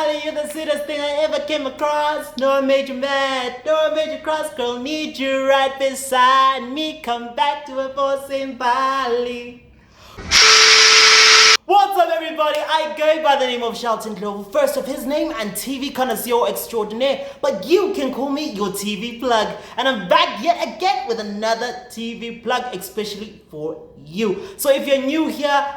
Bali, you're the sweetest thing I ever came across. No, I made you mad, no, I made you cross. Girl, need you right beside me. Come back to a force in Bali. What's up, everybody? I go by the name of Shelton Global, first of his name and TV connoisseur extraordinaire, but you can call me your TV plug. And I'm back yet again with another TV plug, especially for you. So if you're new here,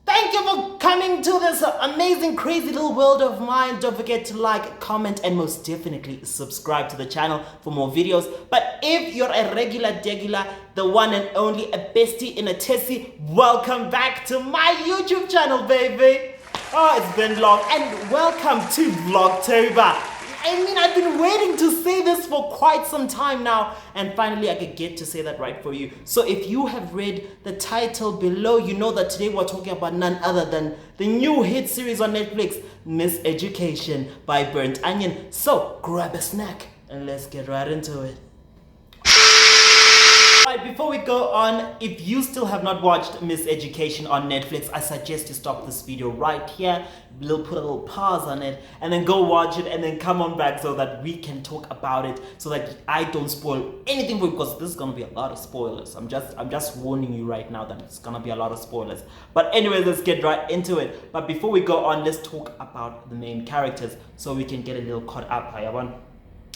thank you for coming to this amazing, crazy little world of mine. Don't forget to like, comment, and most definitely subscribe to the channel for more videos. But if you're a degular, the one and only, a bestie in a tessie, welcome back to my YouTube channel, baby. Oh, it's been long, and welcome to Vlogtober. I mean, I've been waiting to say this for quite some time now, and finally I could get to say that right for you. So if you have read the title below, you know that today we're talking about none other than the new hit series on Netflix, Miseducation by Burnt Onion. So grab a snack and let's get right into it. Alright, before we go on, if you still have not watched Miseducation on Netflix, I suggest you stop this video right here. We'll put a little pause on it and then go watch it and then come on back so that we can talk about it, so that I don't spoil anything for you, because this is gonna be a lot of spoilers. I'm just warning you right now that it's gonna be a lot of spoilers. But anyway, let's get right into it. But before we go on, let's talk about the main characters so we can get a little caught up.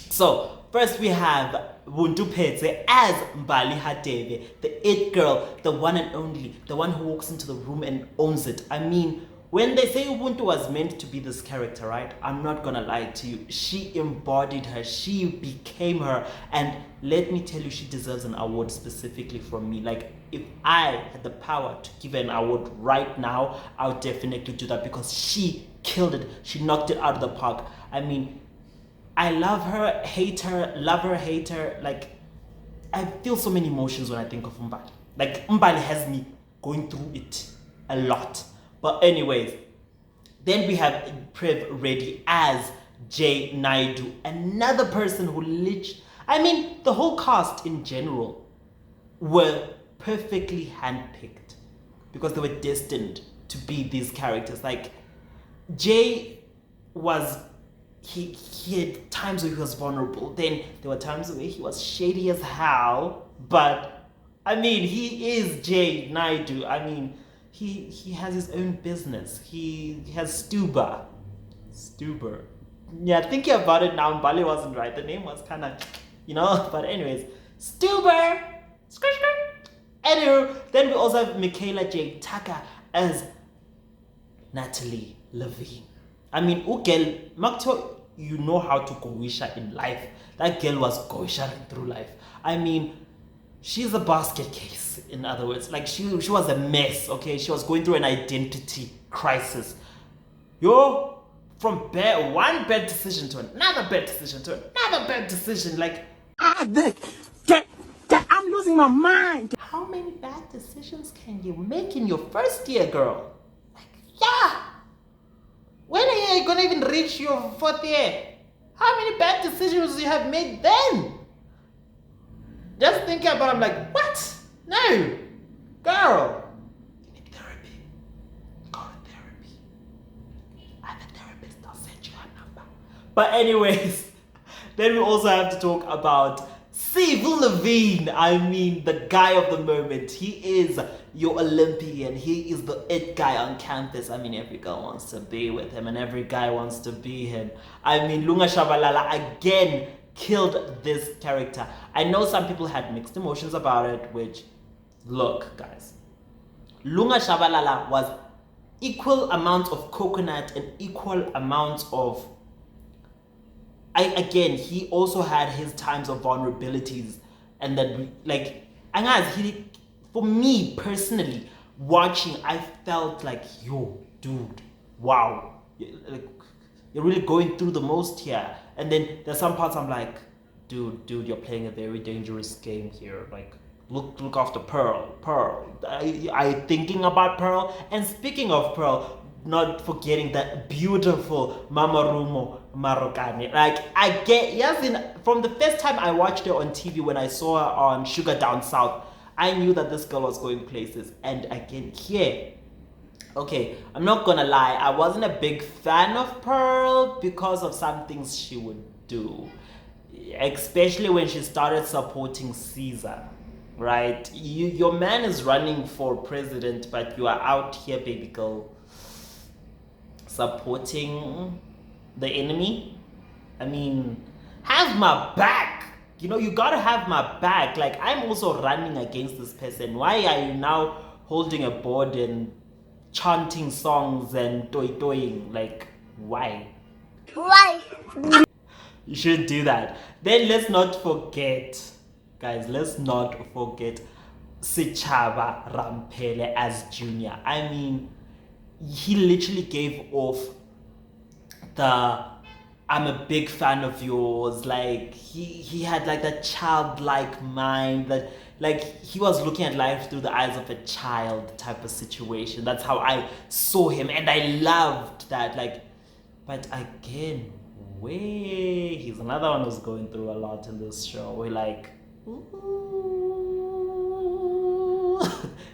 So first we have Buntu Petse as Mbali Hadebe, the it girl, the one and only, the one who walks into the room and owns it. I mean, when they say Ubuntu was meant to be this character, right? I'm not gonna lie to you. She embodied her, she became her, and let me tell you, she deserves an award specifically from me. Like, if I had the power to give her an award right now, I would definitely do that, because she killed it. She knocked it out of the park. I mean, I love her, hate her, love her, hate her. Like, I feel so many emotions when I think of Mbali. Like, Mbali has me going through it a lot. But anyways, then we have Prev Reddy as Jay Naidu, another person who I mean, the whole cast in general were perfectly handpicked because they were destined to be these characters. Like, Jay was, he had times where he was vulnerable, then there were times where he was shady as hell, but I mean, he is Jay Naidu. I mean, he has his own business. He has Stuber. Yeah, thinking about it now, Mbali wasn't right. The name was kind of, you know, but anyways, Stuber. Anywho, then we also have Michaela J. Tucker as Natalie Levine. I mean, girl, Makto, you know how to goisha in life. That girl was goishaing through life. I mean, she's a basket case, in other words. Like, she was a mess, okay? She was going through an identity crisis. From one bad decision to another bad decision to another bad decision. Like, I'm losing my mind. How many bad decisions can you make in your first year, girl? Like, yeah. When are you gonna even reach your fourth year? How many bad decisions you have made then? Just thinking about it, I'm like, what? No, girl, you need therapy. Go to therapy. And the therapist will send you a number. But anyways, then we also have to talk about Civil Levine. I mean, the guy of the moment. He is your Olympian. He is the it guy on campus. I mean, every girl wants to be with him and every guy wants to be him. I mean, Lunga Shabalala again killed this character. I know some people had mixed emotions about it, which, look guys, Lunga Shabalala was equal amounts of coconut and equal amounts of, again, he also had his times of vulnerabilities, and that, like, for me personally, watching, I felt like, yo, dude, wow, like, you're really going through the most here. And then there's some parts I'm like, dude, you're playing a very dangerous game here. Like, look after Pearl. Are you thinking about Pearl? And speaking of Pearl, not forgetting that beautiful Mama Rumo Marokani. Like, from the first time I watched her on TV, when I saw her on Sugar Down South, I knew that this girl was going places. And again, here, Okay, I'm not gonna lie, I wasn't a big fan of Pearl because of some things she would do, especially when she started supporting Caesar, right? Your man is running for president, but you are out here, baby girl, supporting the enemy. I mean, have my back. You know, you gotta have my back. Like, I'm also running against this person. Why are you now holding a board and chanting songs and toing? Like, why? Why? You shouldn't do that. Then let's not forget, guys, let's not forget Sichaba Rampele as Junior. I mean, he literally gave off the I'm a big fan of yours. Like, he had like that childlike mind that, like, he was looking at life through the eyes of a child type of situation. That's how I saw him, and I loved that. Like, but again, way he's another one who's going through a lot in this show. We're like, ooh.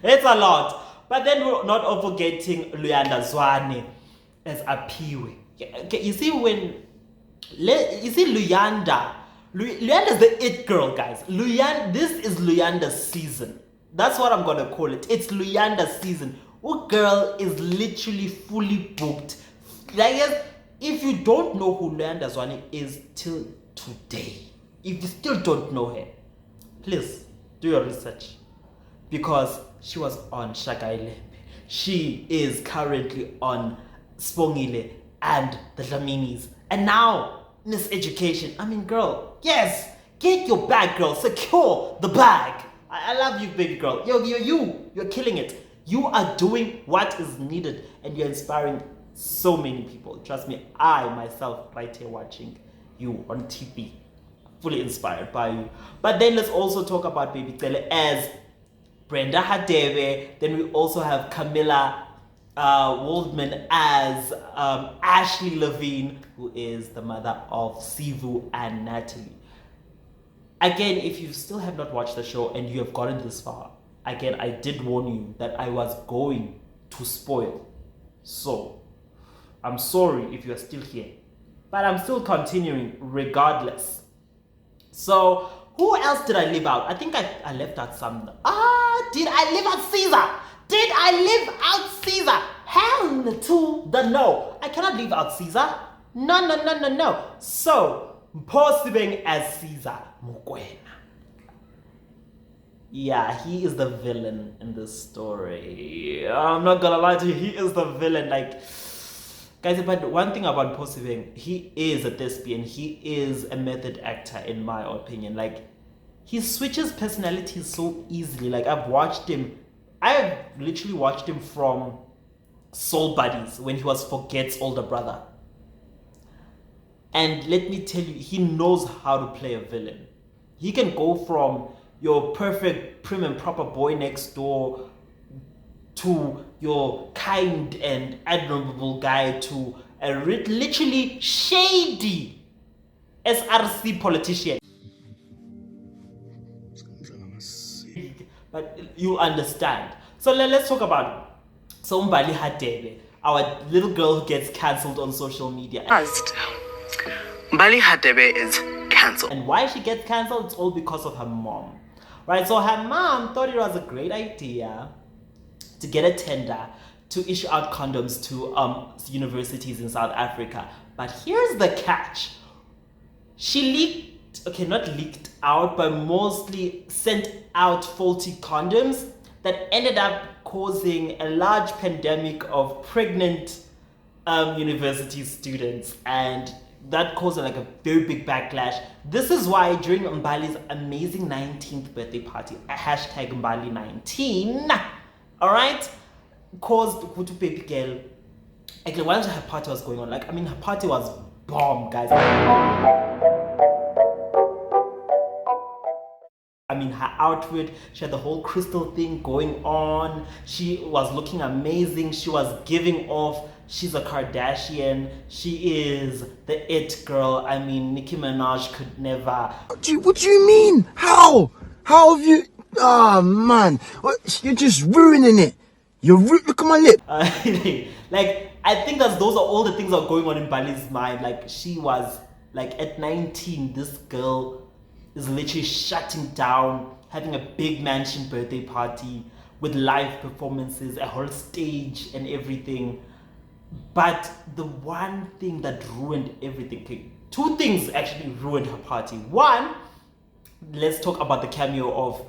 It's a lot. But then we're not forgetting Luyanda Zwane as Apiwe. Okay, you see Luyanda. Luyanda's the it girl, guys. This is Luyanda's season. That's what I'm gonna call it. It's Luyanda's season. What girl is literally fully booked. Like, if you don't know who Luyanda Zwane is till today, if you still don't know her, please do your research, because she was on Shakailembe. She is currently on Spongile and the Dlaminis, and now Miseducation. I mean, girl, yes, get your bag, girl. Secure the bag. I love you, baby girl. You're killing it. You are doing what is needed, and you're inspiring so many people. Trust me, I myself right here watching you on TV, fully inspired by you. But then let's also talk about Baby Tele as Brenda Hadebe. Then we also have Camilla Waldman as Ashley Levine, who is the mother of Sivu and Natalie. Again, if you still have not watched the show and you have gotten this far, again, I did warn you that I was going to spoil. So, I'm sorry if you are still here, but I'm still continuing regardless. So, who else did I leave out? I think I left out some. Did I leave out Caesar? Did I leave out Caesar? Hell to the no. I cannot leave out Caesar. No. So, Mposibeng as Caesar Mokoena. Yeah, he is the villain in this story. I'm not gonna lie to you, he is the villain. Like, guys, but one thing about Mposibeng, he is a thespian. He is a method actor, in my opinion. Like, he switches personalities so easily. Like, I've literally watched him from Soul Buddies when he was Forget's older brother. And let me tell you, he knows how to play a villain. He can go from your perfect prim and proper boy next door to your kind and admirable guy to a literally shady SRC politician. But you understand. So let's talk about so Mbali Hadebe, our little girl who gets cancelled on social media. Mbali Hadebe is cancelled. And why she gets cancelled? It's all because of her mom. Right? So her mom thought it was a great idea to get a tender to issue out condoms to universities in South Africa. But here's the catch. She not leaked out, but mostly sent out faulty condoms that ended up causing a large pandemic of pregnant university students, and that caused like a very big backlash. This is why during Mbali's amazing 19th birthday party, hashtag Mbali 19, all right, caused Kutu baby girl. Like, while her party was going on, like, I mean, her party was bomb, guys. I mean, her outfit, she had the whole crystal thing going on. She was looking amazing. She was giving off, she's a Kardashian. She is the it girl. I mean, Nicki Minaj could never. What do you mean? How? How have you? Oh, man. You're just ruining it. Look at my lip. Like, I think those are all the things that are going on in Bali's mind. Like, she was like at 19, this girl is literally shutting down, having a big mansion birthday party with live performances, a whole stage and everything. But the one thing that ruined everything, okay, two things actually ruined her party. One, let's talk about the cameo of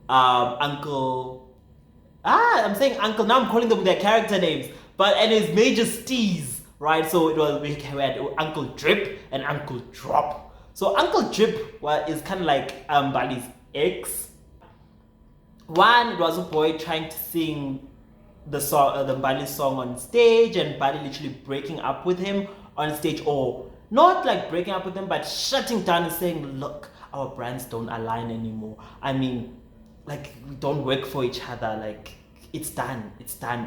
Uncle. I'm saying Uncle, now I'm calling them their character names. But and his Major Steez, right? So we had Uncle Drip and Uncle Drop. So Uncle Drip is kind of like Bali's ex. One, it was a boy trying to sing the song, the Bali song on stage, and Bali literally breaking up with him on stage, or not like breaking up with him, but shutting down and saying, look, our brands don't align anymore. I mean, like, we don't work for each other. Like, it's done.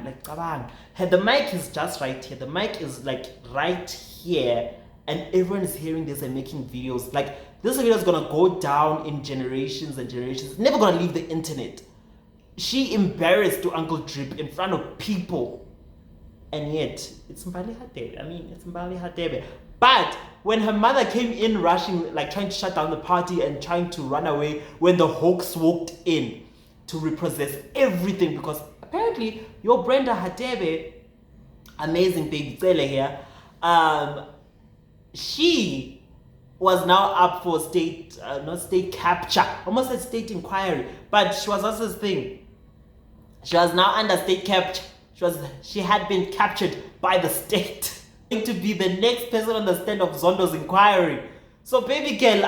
Like, kabang. The mic is just right here. The mic is like right here, and everyone is hearing this and making videos. Like, this video is gonna go down in generations and generations. It's never gonna leave the internet. She embarrassed to Uncle Drip in front of people, and yet it's Mbali Hadebe. I mean, it's Mbali Hadebe. But when her mother came in rushing, like trying to shut down the party and trying to run away, when the Hawks walked in to repossess everything, because apparently your Brenda Hadebe, amazing baby Tsele here, she was now up for state, not state capture, almost a state inquiry, but she was also this thing. She was now under state capture. She had been captured by the state to be the next person on the stand of Zondo's inquiry. So baby girl,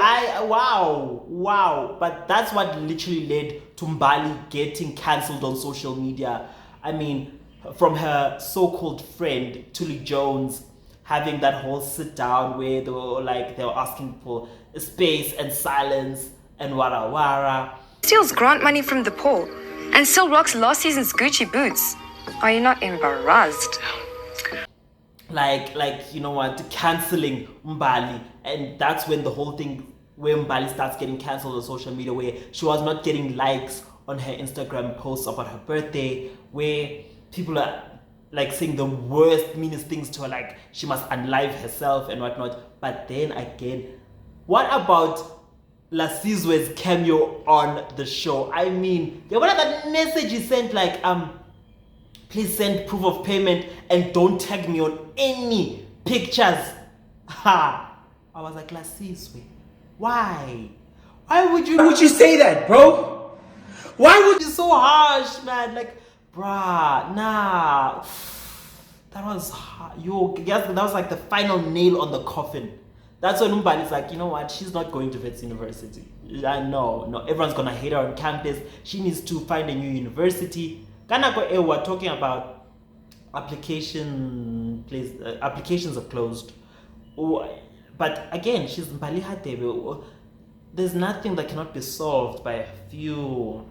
wow. But that's what literally led to Mbali getting cancelled on social media. I mean, from her so-called friend, Tuli Jones, having that whole sit down where they were asking for space and silence and wara. Steals grant money from the poor and still rocks last season's Gucci boots. Are you not embarrassed? Like you know what, cancelling Mbali, and that's when the whole thing where Mbali starts getting cancelled on social media, where she was not getting likes on her Instagram posts about her birthday, where people are like saying the worst, meanest things to her, like she must unlive herself and whatnot. But then again, what about Lasizwe's cameo on the show? I mean, what about that message he sent, like, please send proof of payment and don't tag me on any pictures. Ha! I was like, Lasizwe, why? Why would you say that, bro? Why would you be so harsh, man? Like, bruh, nah. That was that was like the final nail on the coffin. That's when Mbali's like, you know what? She's not going to Wits University. No, everyone's gonna hate her on campus. She needs to find a new university. Kanako we're talking about applications are closed. But again, she's Mbali Hadebe. There's nothing that cannot be solved by a few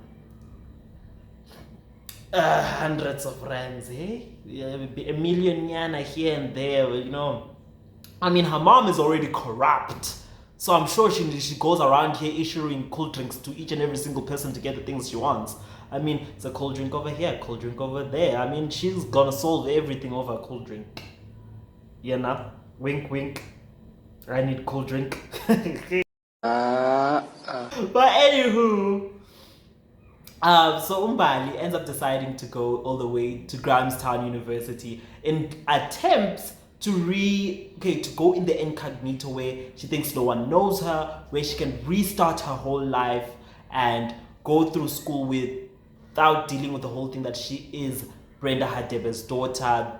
hundreds of rands, eh? A million yana here and there, you know. I mean, her mom is already corrupt, so I'm sure she goes around here issuing cold drinks to each and every single person to get the things she wants. I mean, it's a cold drink over here, cold drink over there. I mean, she's gonna solve everything over a cold drink. Yeah, nah? Wink, wink. I need cold drink. But anywho, so Mbali ends up deciding to go all the way to Grahamstown University in attempts to go in the incognito, where she thinks no one knows her, where she can restart her whole life and go through school without dealing with the whole thing that she is Brenda Hadebe's daughter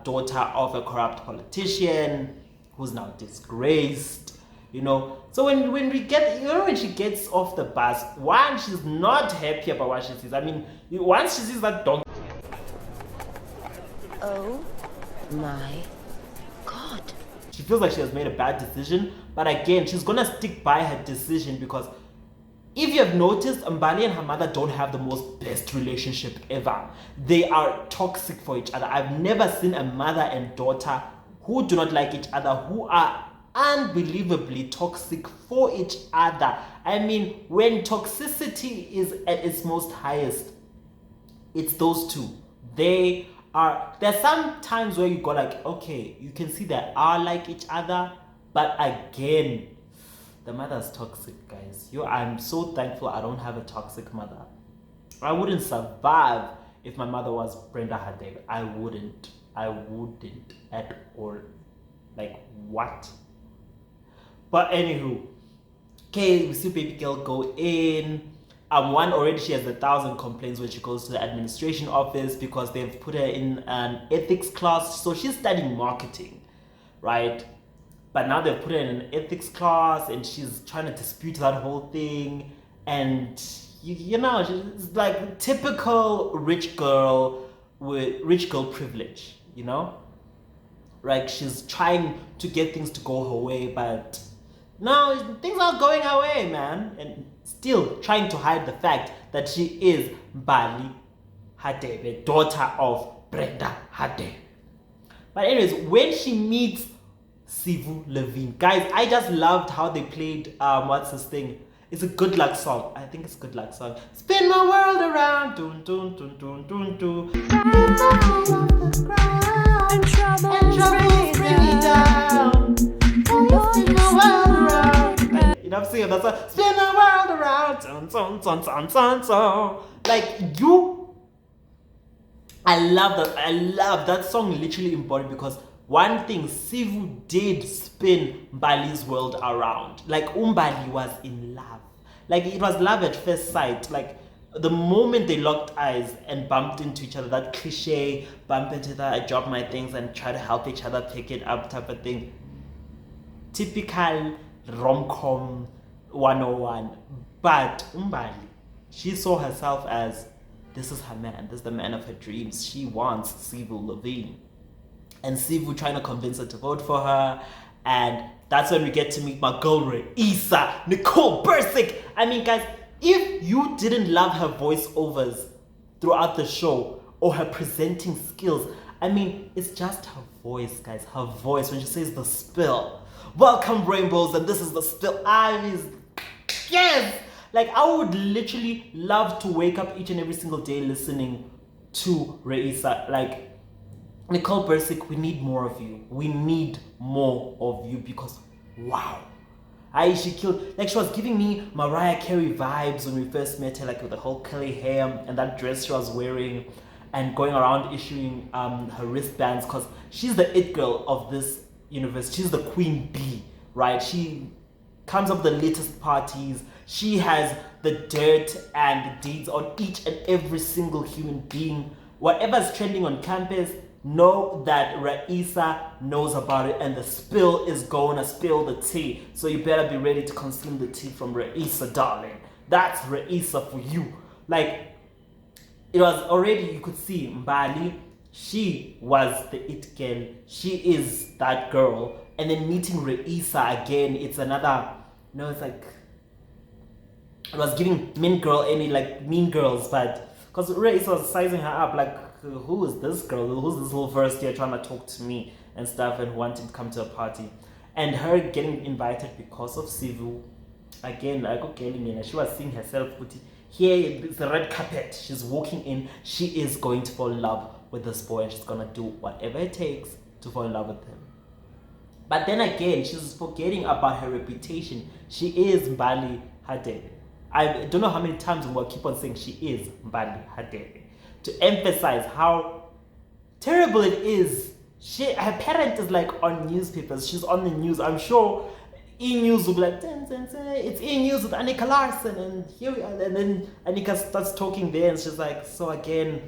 of a corrupt politician who's now disgraced, you know. So when she gets off the bus, one, she's not happy about what she sees. I mean, once she sees that donkey, oh my God, she feels like she has made a bad decision. But again, she's gonna stick by her decision, because if you have noticed, Mbali and her mother don't have the most best relationship ever. They are toxic for each other. I've never seen a mother and daughter who do not like each other, who are unbelievably toxic for each other. I mean, when toxicity is at its most highest, it's those two, There's some times where you go like, okay, you can see they are like each other, but again, the mother's toxic, guys. I'm so thankful I don't have a toxic mother. I wouldn't survive if my mother was Brenda Hadebe. I wouldn't at all. Like, what? But anywho, okay, we see baby girl go in. One, already she has 1,000 complaints when she goes to the administration office because they've put her in an ethics class. So she's studying marketing, right? But now they've put her in an ethics class and she's trying to dispute that whole thing. And you know, it's like typical rich girl with rich girl privilege, you know? Like, she's trying to get things to go her way, but no, things aren't going her way, man. And still trying to hide the fact that she is Bali Hadebe, daughter of Brenda Hadebe. But anyways, when she meets Sivu Levine, guys, I just loved how they played what's this thing? It's a good luck song. I think it's a good luck song. Spin my world around, dun dun dun dun dun dun. And troubles bring me down. Spin my world around. You know what I'm saying? That's a spin my world around. Dun dun dun dun dun dun. Like, I love that song. Literally embodied, because one thing, Sivu did spin Mbali's world around. Like, Umbali was in love. Like, it was love at first sight. Like, the moment they locked eyes and bumped into each other, that cliche, bump into that, I drop my things and try to help each other pick it up type of thing. Typical rom-com 101. But Umbali, she saw herself as, this is her man. This is the man of her dreams. She wants Sivu Levine. And Sivu trying to convince her to vote for her. And that's when we get to meet my girl Reisa, Nicole Bursick. I mean, guys, if you didn't love her voiceovers throughout the show or her presenting skills, I mean, it's just her voice, guys. Her voice when she says the spill. Welcome, rainbows, and this is the spill. Yes! Like, I would literally love to wake up each and every single day listening to Reisa. Like, Nicole Bursick, we need more of you. We need more of you, because wow. She killed. Like, she was giving me Mariah Carey vibes when we first met her, like with the whole curly hair and that dress she was wearing and going around issuing her wristbands, because she's the it girl of this universe. She's the queen bee, right? She comes up with the latest parties. She has the dirt and the deeds on each and every single human being. Whatever's trending on campus, know that Reisa knows about it, and the spill is going to spill the tea. So you better be ready to consume the tea from Reisa, darling. That's Reisa for you. Like, it was already, you could see Mbali, she was the it girl. She is that girl. And then meeting Reisa again, it's another, it's like, it was giving Mean Girls, but because Reisa was sizing her up, like, who is this girl? Who's this little first year trying to talk to me and stuff and wanting to come to a party? And her getting invited because of Sivu. Again, she was seeing herself put here, it's the red carpet. She's walking in. She is going to fall in love with this boy, and she's going to do whatever it takes to fall in love with him. But then again, she's forgetting about her reputation. She is Mbali Hadebe. I don't know how many times we'll keep on saying she is Mbali Hadebe, to emphasize how terrible it is. Her parent is like on newspapers. She's on the news. I'm sure E-News will be like, it's E-News with Annika Larson, and here we are. And then Annika starts talking there, and she's like, so again,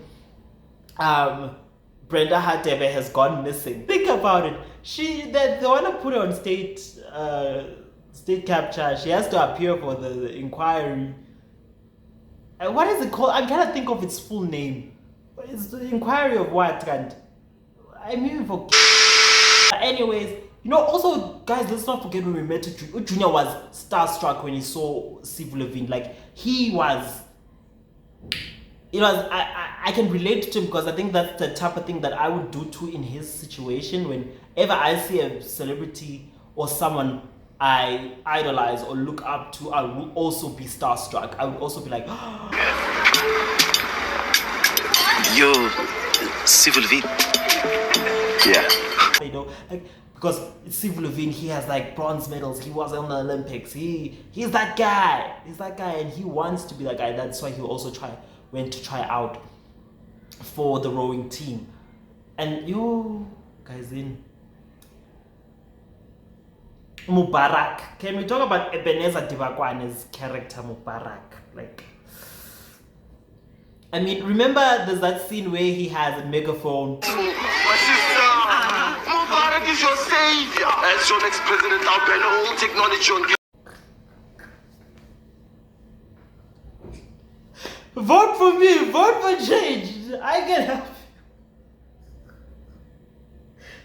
Brenda Hadebe has gone missing. Think about it. They want to put her on state capture. She has to appear for the inquiry. What is it called? I'm trying to think of its full name. It's the inquiry of what? And I mean, for anyways, also, guys, let's not forget when we met Junior was starstruck when he saw Sivu Levine. Like, I can relate to him, because I think that's the type of thing that I would do too in his situation. Whenever I see a celebrity or someone I idolize or look up to, I will also be starstruck. I would also be like, Yo, Civil Levine. Yeah. You know, like, because Steve Levine, he has like bronze medals. He was on the Olympics. He's that guy. He's that guy, and he wants to be that guy. That's why he also went to try out for the rowing team. And you guys in Mubarak. Can we talk about Ebenezer Dibakwane's character Mubarak? Like, I mean, remember there's that scene where he has a megaphone. My sister, Mubarak is your savior. As your next president, I'll ban all technology on. Vote for me, vote for change. I can help.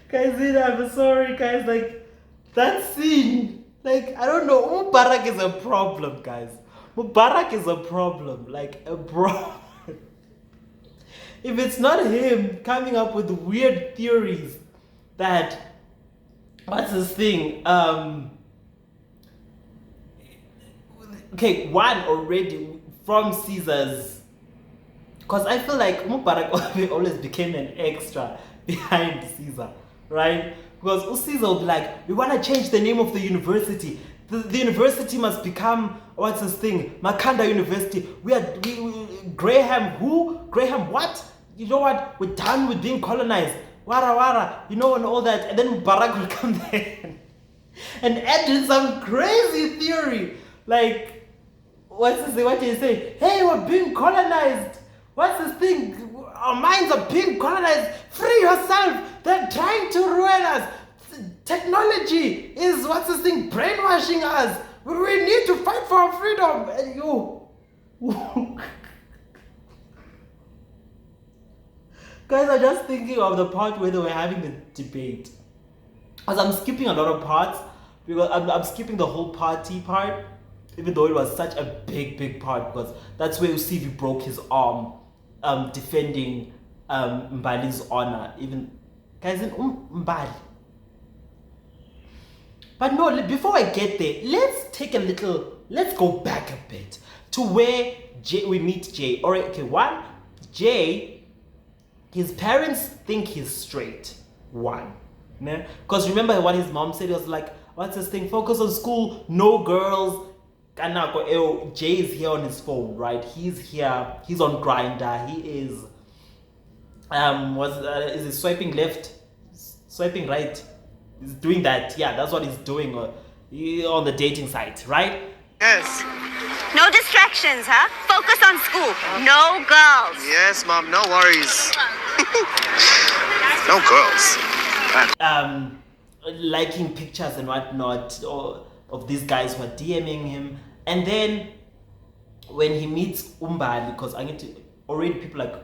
Guys, I'm sorry, guys. Like, that scene, like, I don't know. Mubarak is a problem, guys. Mubarak is a problem. Like, a bro. If it's not him coming up with weird theories that, what's this thing? Okay, one already from Caesar's, because I feel like Mubarak always became an extra behind Caesar, right? Because Caesar will be like, we want to change the name of the university. The university must become, what's this thing? Makanda University. We Graham who? Graham what? You know what? We're done with being colonized. Wara wara, you know, and all that. And then Mubarak will come there and add in some crazy theory. Like, what's this thing? What do you say? Hey, we're being colonized. What's this thing? Our minds are being colonized. Free yourself. They're trying to ruin us. Technology is, what's this thing, brainwashing us. We need to fight for our freedom. And you guys are just thinking of the part where they were having the debate. Because I'm skipping a lot of parts, because I'm skipping the whole party part, even though it was such a big part, because that's where Usivi broke his arm defending Mbali's honor. Even guys in Mbali. But no, before I get there, let's go back a bit to where we meet Jay. Alright, okay, one, Jay, his parents think he's straight. One. Because remember what his mom said? It was like, what's this thing? Focus on school, no girls. Jay is here on his phone, right? He's here, he's on Grindr, he is is he swiping left? Swiping right? He's doing that. Yeah, that's what he's doing on the dating site, right? Yes. No distractions, huh? Focus on school. No girls. Yes, Mom, no worries. No girls. Liking pictures and whatnot of these guys who are DMing him. And then when he meets Umbali, because already people like,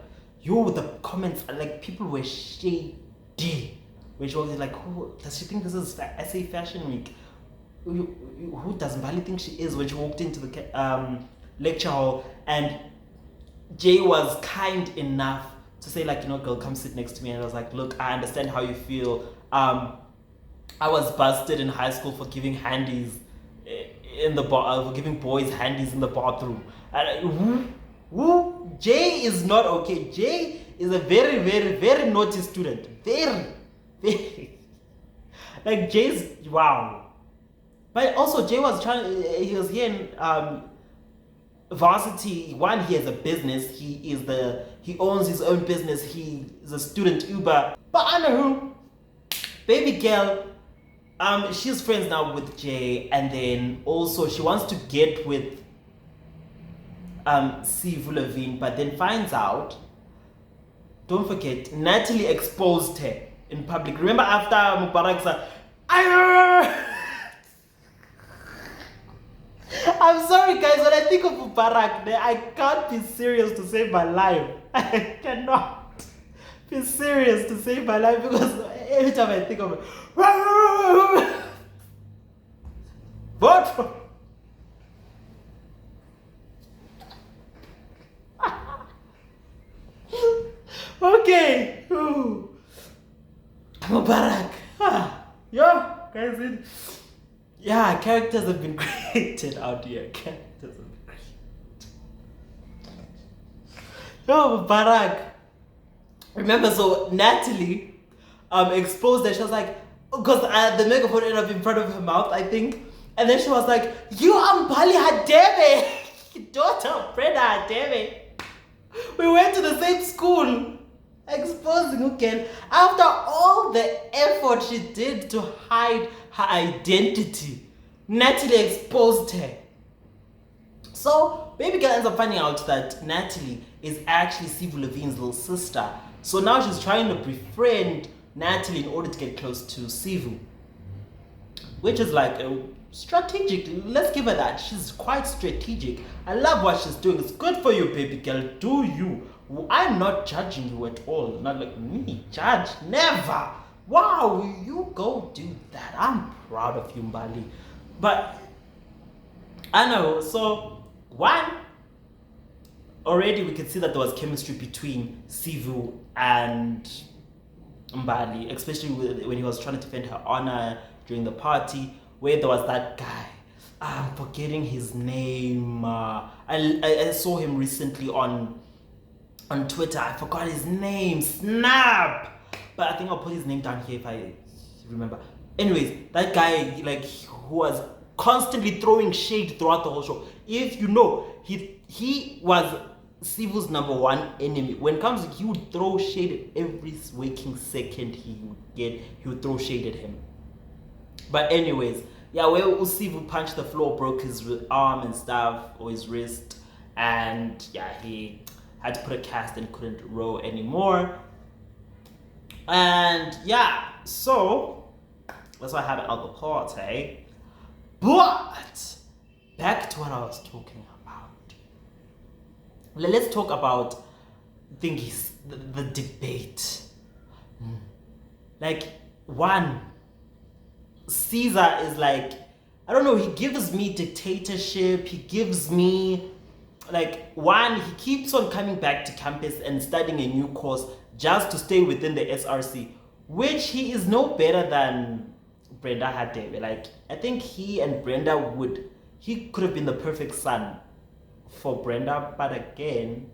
the comments are like, people were shady. When she was like, who does she think this is SA Fashion Week? Who does Mbali think she is? When she walked into the lecture hall, and Jay was kind enough to say, like, girl, come sit next to me. And I was like, look, I understand how you feel. I was busted in high school for giving handies for giving boys handies in the bathroom. Jay is not okay. Jay is a very, very, very naughty student. Very. Like, Jay's, wow. But also Jay was he was here in varsity. One, he has a business. He owns his own business. He is a student Uber. But Anahu, baby girl, she's friends now with Jay, and then also she wants to get with Sivu Levine, but then finds out, don't forget, Natalie exposed her in public. Remember after Mubarak said, I'm sorry guys, when I think of Mubarak, I can't be serious to save my life. I cannot be serious to save my life, because every time I think of it, vote for okay. Ooh. Mubarak. Yeah, guys. Yeah, characters have been created out here. Characters have been created. Yo, Mubarak. remember, so Natalie exposed her. She was like, because the megaphone ended up in front of her mouth, I think. And then she was like, you Mbali Hadebe, daughter of Brenda Hadebe. We went to the same school. Exposing again. After all the effort she did to hide her identity, Natalie exposed her. So, baby girl ends up finding out that Natalie is actually Sivu Levine's little sister. So now she's trying to befriend Natalie in order to get close to Sivu. Which is like strategic. Let's give her that. She's quite strategic. I love what she's doing. It's good for you, baby girl. Do you? I'm not judging you at all. Not like me. Judge. Never. Wow, you go do that. I'm proud of you, Mbali. But I know. So, one, already we can see that there was chemistry between Sivu and Mbali, especially when he was trying to defend her honor during the party, where there was that guy. I'm forgetting his name. I saw him recently on Twitter. I forgot his name. Snap! But I think I'll put his name down here if I remember. Anyways, that guy, like, who was constantly throwing shade throughout the whole show. If you know, he was Sivu's number one enemy. When it comes to, he would throw shade at every waking second he would throw shade at him. But anyways, yeah, where Sivu punched the floor, broke his arm and stuff, or his wrist, and yeah, he had to put a cast and couldn't row anymore. And yeah, so that's why I haven't out the party. But back to what I was talking about. Let's talk about the debate. Like, one, Caesar is like, I don't know, he gives me dictatorship. He gives me, like, one, he keeps on coming back to campus and studying a new course just to stay within the SRC, which he is no better than Brenda Hadebe. Like, I think he and Brenda he could have been the perfect son for Brenda, but again,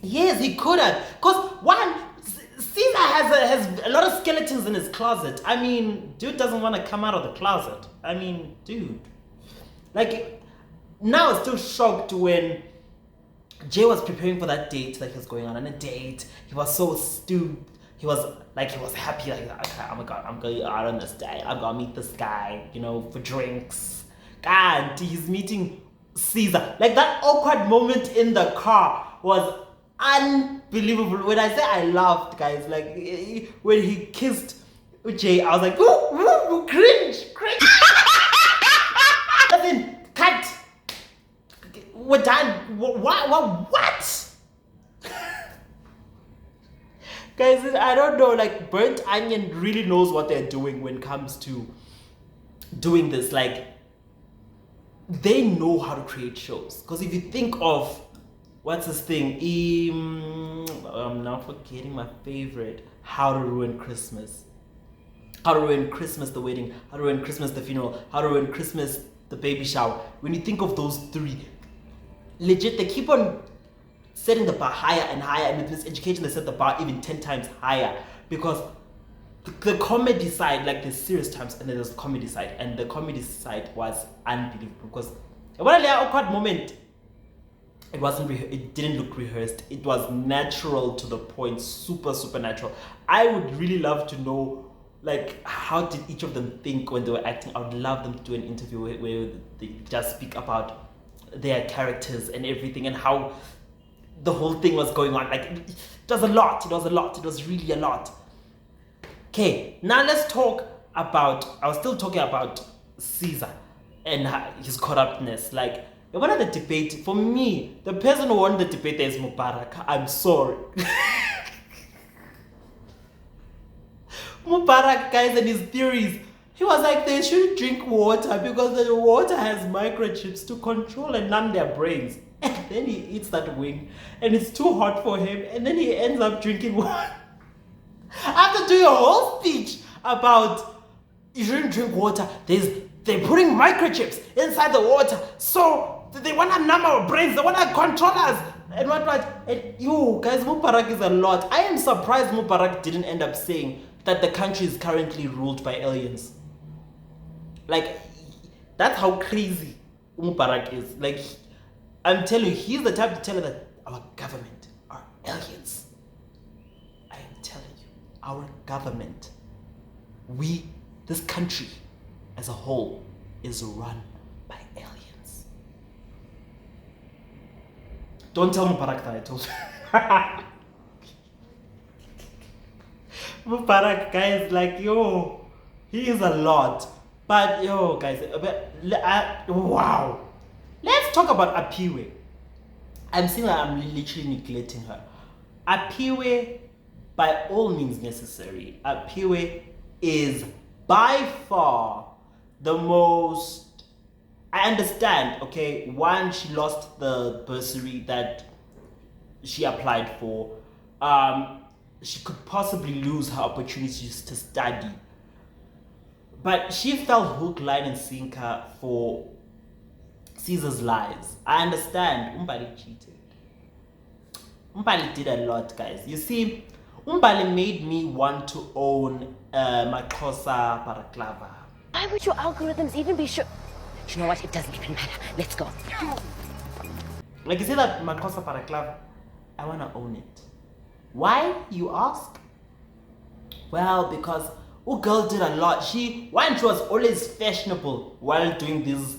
yes, he could have. Because one, Caesar has a lot of skeletons in his closet. I mean, dude doesn't want to come out of the closet. I mean, dude. Like, now I'm still shocked when Jay was preparing for that date that he was going on a date. He was so stupid. He was happy, like, okay, oh my god, I'm going out on this day. I'm gonna meet this guy, for drinks. God, he's meeting Caesar. Like, that awkward moment in the car was unbelievable. When I say I laughed, guys, like, when he kissed Jay, I was like, ooh, cringe. Listen, cut. We're done. What? Guys, I don't know, like, Burnt Onion really knows what they're doing when it comes to doing this. Like, they know how to create shows. Because if you think of, what's this thing? I'm now forgetting my favorite. How to Ruin Christmas. How to Ruin Christmas, the wedding. How to Ruin Christmas, the funeral. How to Ruin Christmas, the baby shower. When you think of those three, legit, they keep on setting the bar higher and higher, and with Miseducation they set the bar even 10 times higher, because the comedy side, like, there's serious times and then there's the comedy side, and the comedy side was unbelievable, because one awkward moment, it didn't look rehearsed. It was natural to the point, super natural. I would really love to know, like, how did each of them think when they were acting. I would love them to do an interview where they just speak about their characters and everything, and how the whole thing was going on. Like, it was a lot. It was really a lot. Okay, now let's talk about, I was still talking about Caesar and his corruptness. Like, one of the debate, for me, the person who won the debate is Mubarak. I'm sorry. Mubarak, guys, and his theories. He was like, they should drink water because the water has microchips to control and numb their brains. And then he eats that wing and it's too hot for him, and then he ends up drinking water. After doing a whole speech about you shouldn't drink water, they're putting microchips inside the water, so They want to numb our brains. They want to control us. And what? And you guys, Mubarak is a lot. I am surprised Mubarak didn't end up saying that the country is currently ruled by aliens. Like, that's how crazy Mubarak is. Like, I'm telling you, he's the type to tell you that our government are aliens. I am telling you, our government, this country as a whole is run by aliens. Don't tell Mubarak that I told you. Mubarak, guys, like, yo, he is a lot. But, yo, guys, wow. Let's talk about Apiwe. I'm saying that I'm literally neglecting her. Apiwe, by all means necessary, Apiwe is by far the most, I understand, okay, one, she lost the bursary that she applied for. She could possibly lose her opportunities to study. But she fell hook, line, and sinker for Caesar's lies. I understand. Umbali cheated. Umbali did a lot, guys. You see, Umbali made me want to own Makosa Paraklava. Why would your algorithms even be sure? You know what? It doesn't even matter. Let's go. Like, you see that Makosa Paraklava? I want to own it. Why, you ask? Well, because girl did a lot. She was always fashionable while doing these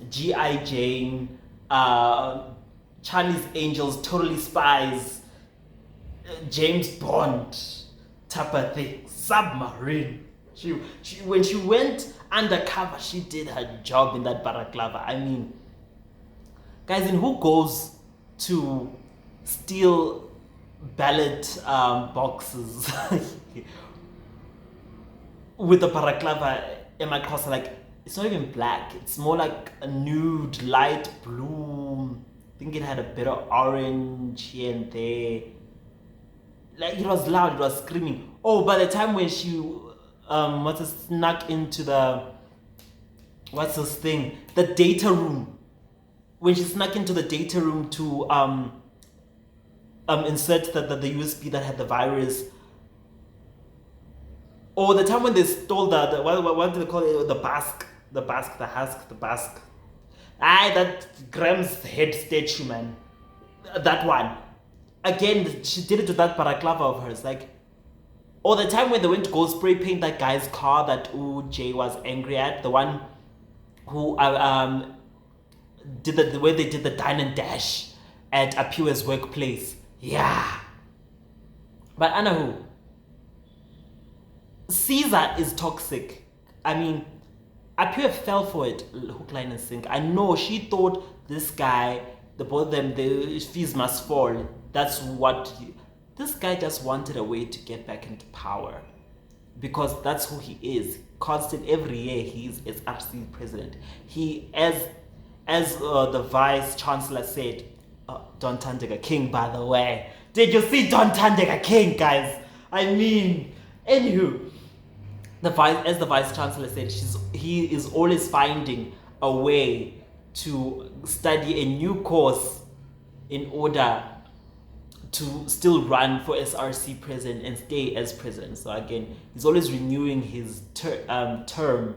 G.I. Jane, Charlie's Angels, Totally Spies, James Bond type of thing, Submarine. She when she went undercover, she did her job in that balaclava. I mean, guys, and who goes to steal ballot boxes with the balaclava in my closet? Like, it's not even black, it's more like a nude, light blue. I think it had a bit of orange here and there. Like, it was loud, it was screaming. Oh, by the time when she snuck into the, what's this thing? The data room. When she snuck into the data room to insert the USB that had the virus. Or the time when they stole the what do they call it? The husk. That Graham's head statue, man. That one. Again, she did it to that balaclava of hers. Like, or the time when they went to go spray paint that guy's car that Jay was angry at, the one who did the way they did the dine and dash at Apiwe's workplace. Yeah. But Anahu, Caesar is toxic. I mean, Apiwe fell for it, hook, line, and sinker. I know she thought this guy, the both of them, the fees must fall. That's what this guy just wanted a way to get back into power, because that's who he is. Constant, every year he is SRC president. He, as the vice chancellor said, Don Tandega King, by the way. Did you see Don Tandega King, guys? I mean, anywho, as the vice chancellor said, he is always finding a way to study a new course in order to still run for SRC president and stay as president. So again, he's always renewing his term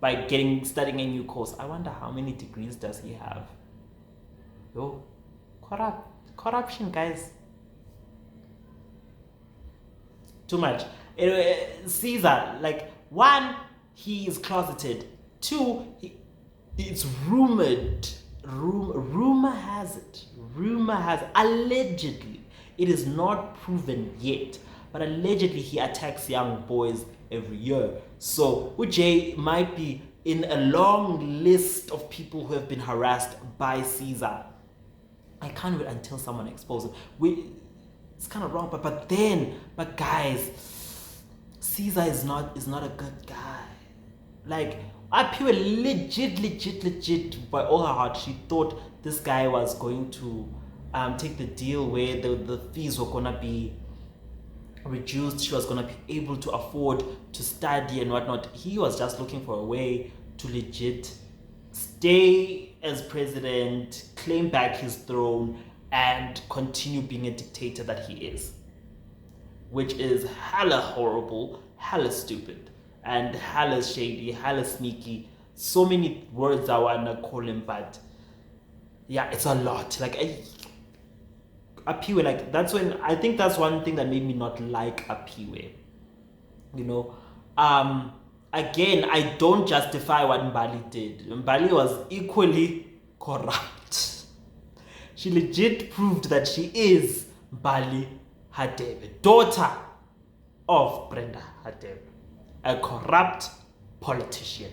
by studying a new course. I wonder how many degrees does he have? Yo, corruption, guys. Too much. Anyway, Caesar, like, one, he is closeted. Two, it's rumored. Rumor has it, allegedly. It is not proven yet, but allegedly he attacks young boys every year. So Ujay might be in a long list of people who have been harassed by Caesar. I can't wait until someone exposes him. It's kind of wrong, but guys, Caesar is not a good guy. Like, Apiwe legit, by all her heart, she thought this guy was going to take the deal where the fees were gonna be reduced. She was gonna be able to afford to study and whatnot. He was just looking for a way to legit stay as president, claim back his throne, and continue being a dictator that he is, which is hella horrible, hella stupid, and hella shady, hella sneaky. So many words I wanna call him, but yeah, it's a lot. Like Apiwe, like that's when I think that's one thing that made me not like Apiwe. You know, again, I don't justify what Mbali did. Mbali was equally corrupt. She legit proved that she is Mbali Hadebe, daughter of Brenda Hadebe, a corrupt politician,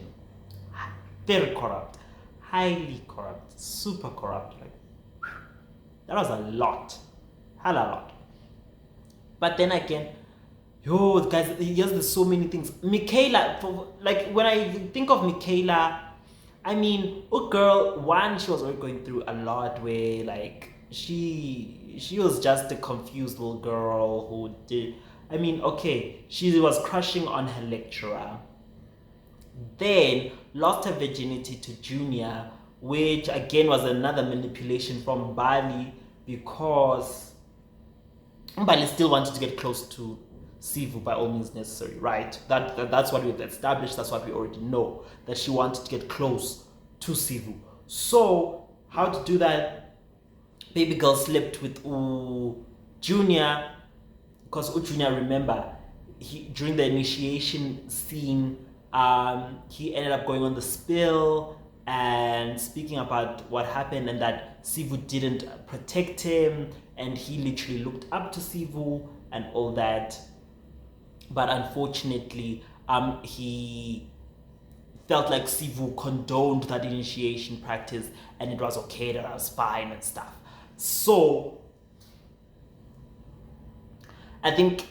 very corrupt, highly corrupt, super corrupt. Like that was a lot, hell a lot. But then again, yo, guys, there's so many things. Michaela, like when I think of Michaela, I mean, oh girl, one, she was already going through a lot where like she was just a confused little girl who did, I mean, okay, she was crushing on her lecturer, then lost her virginity to Junior, which again was another manipulation from Bali because Bali still wanted to get close to Sivu by all means necessary, right? That's what we've established, that's what we already know, that she wanted to get close to Sivu. So how to do that? Baby girl slept with Junior, because Junior, remember, during the initiation scene, he ended up going on the spill and speaking about what happened and that Sivu didn't protect him and he literally looked up to Sivu and all that. But unfortunately, he felt like Sivu condoned that initiation practice and it was okay, that I was fine and stuff. So I think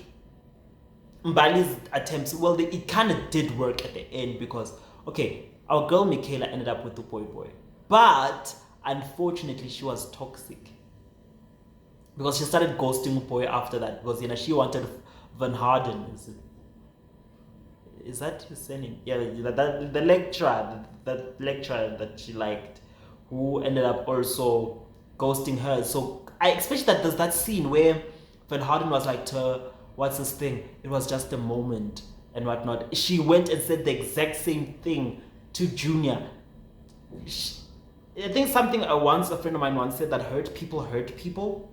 Mbali's attempts, well, it kind of did work at the end because, okay, our girl Michaela ended up with the boy, but unfortunately she was toxic because she started ghosting boy after that because, you know, she wanted Van Harden. Is that his name? Yeah, the lecturer that she liked, who ended up also ghosting her. So I especially that there's that scene where Van Harden was like to her, what's this thing? It was just a moment and whatnot. She went and said the exact same thing to Junior. I think something a friend of mine once said, that hurt people.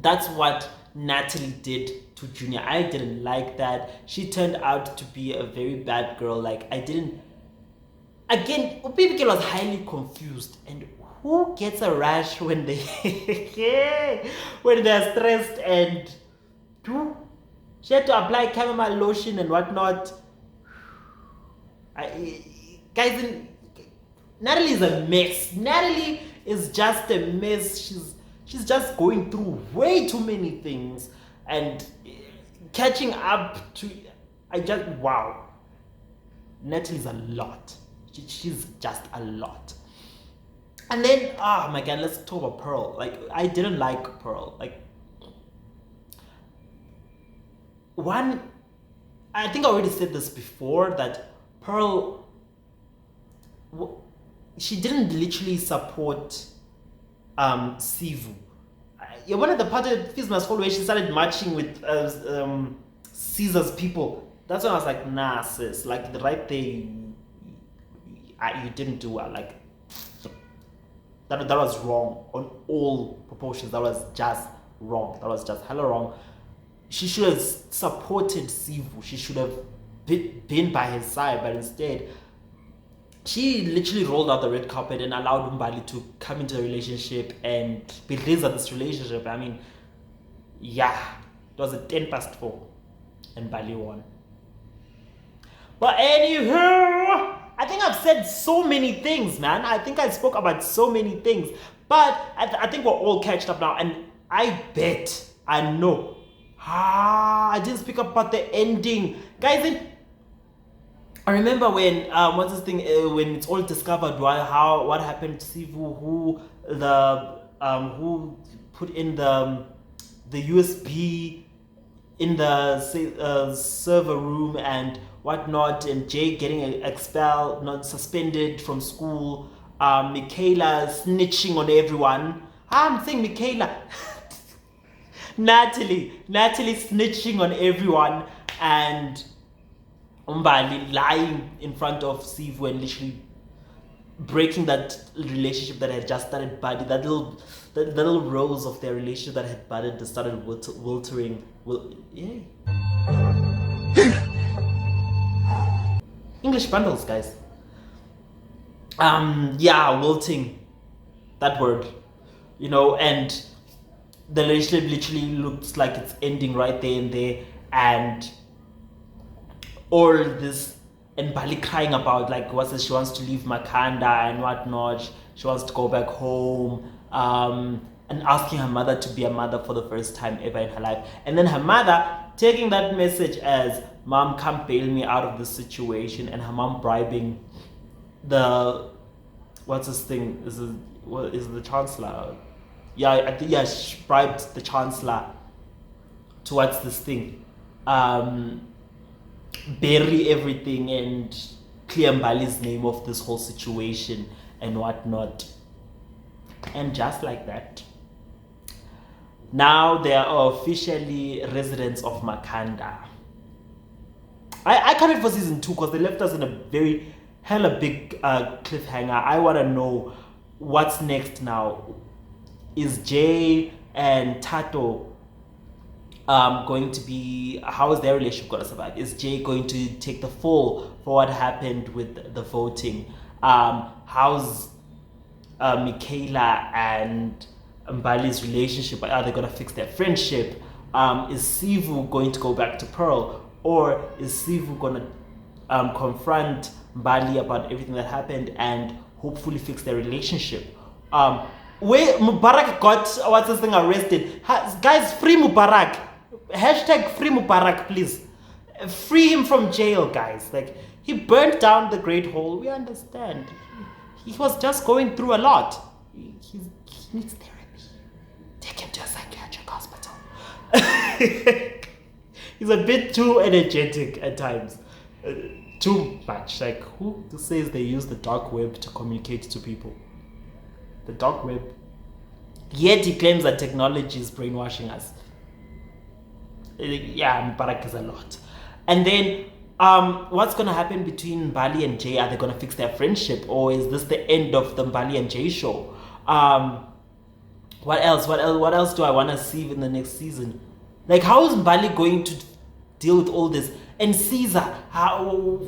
That's what Natalie did to Junior. I didn't like that. She turned out to be a very bad girl. Like again, baby girl was highly confused. And who gets a rash when they when they're stressed? And she had to apply chamomile lotion and whatnot. Guys, Natalie is a mess. Natalie is just a mess. She's just going through way too many things and catching up to. Wow. Natalie's a lot. She's just a lot. And then, oh my god, let's talk about Pearl. Like, I didn't like Pearl. Like, one, I think I already said this before, that Pearl, she didn't literally support Sivu. One of the part of Fizma's whole where she started marching with Caesar's people. That's when I was like, nah, sis, like the right thing, you didn't do well. Like that was wrong on all proportions. That was just wrong. That was just hella wrong. She should have supported Sivu. She should have been by his side, but instead, she literally rolled out the red carpet and allowed Mbali to come into a relationship and be raised at this relationship. I mean, yeah, it was a 4:10 and Mbali won. But anywho, I think I've said so many things, man. I think I spoke about so many things. But I think we're all catched up now. And I bet, I know, I didn't speak about the ending. Guys, I remember when what's this thing when it's all discovered what happened to Sivu, who put in the USB in the server room, and whatnot, and Jay getting expelled, not suspended from school. Michaela snitching on everyone. I'm saying Michaela. Natalie snitching on everyone, and Mbali lying in front of Sivu and literally breaking that relationship that had just started budding, that little rose of their relationship that had budded that started wiltering. English bundles, guys. Wilting, that word, and the relationship literally looks like it's ending right there and there, and all this, and Bali crying about like she wants to leave Makanda and whatnot. She wants to go back home, and asking her mother to be a mother for the first time ever in her life, and then her mother taking that message as, "Mom, come bail me out of this situation," and her mom bribing the the chancellor. She bribed the chancellor towards this thing, bury everything and clear Mbali's name of this whole situation and whatnot. And just like that, now they are officially residents of Makanda. I can't wait for season 2 because they left us in a very hella big cliffhanger. I want to know what's next now. Is Jay and Tato going to be, how is their relationship going to survive? Is Jay going to take the fall for what happened with the voting? How's Michaela and Mbali's relationship? Are they going to fix their friendship? Is Sivu going to go back to Pearl? Or is Sivu going to confront Mbali about everything that happened and hopefully fix their relationship? Where Mubarak got arrested. Guys, free Mubarak. Hashtag free Mubarak, please. Free him from jail, guys. Like, he burnt down the Great Hall. We understand. He was just going through a lot. He needs therapy. Take him to a psychiatric hospital. He's a bit too energetic at times. Too much. Like, who says they use the dark web to communicate to people? The dark web. Yet he claims that technology is brainwashing us. Mubarak is a lot. And then what's going to happen between Mbali and Jay? Are they going to fix their friendship, or is this the end of the Mbali and Jay show? What else do I want to see in the next season? Like, how is Mbali going to deal with all this? And Caesar, how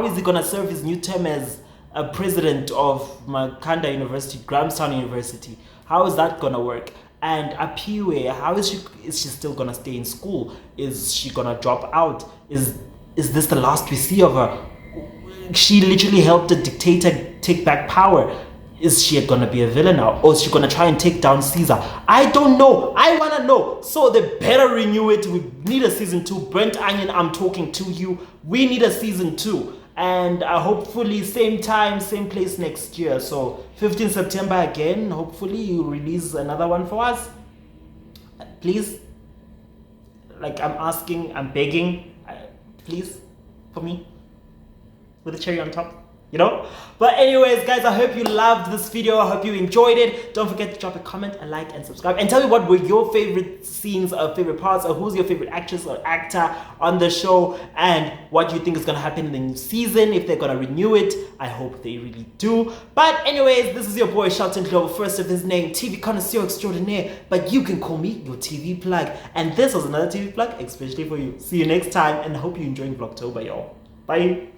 is he going to serve his new term as a president of Makanda University, Grahamstown University? How is that gonna work? And Apiwe, how is she still gonna stay in school? Is she gonna drop out? Is this the last we see of her? She literally helped a dictator take back power. Is she gonna be a villain now? Or is she gonna try and take down Caesar? I don't know. I wanna know. So they better renew it. We need a season 2. Brent Onion, I'm talking to you. We need a season 2. And hopefully same time, same place next year. So 15 September again. Hopefully you release another one for us. Please. Like, I'm asking, I'm begging. Please, for me. With a cherry on top. But anyways, guys, I hope you loved this video. I hope you enjoyed it. Don't forget to drop a comment, a like, and subscribe, and tell me what were your favorite scenes or favorite parts, or who's your favorite actress or actor on the show, and what you think is going to happen in the new season, if they're going to renew it. I hope they really do. But anyways, this is your boy Shelton Glow, first of his name, TV connoisseur extraordinaire, but you can call me your TV plug. And this was another TV plug especially for you. See you next time, and I hope you're enjoying Vlogtober, y'all. Bye.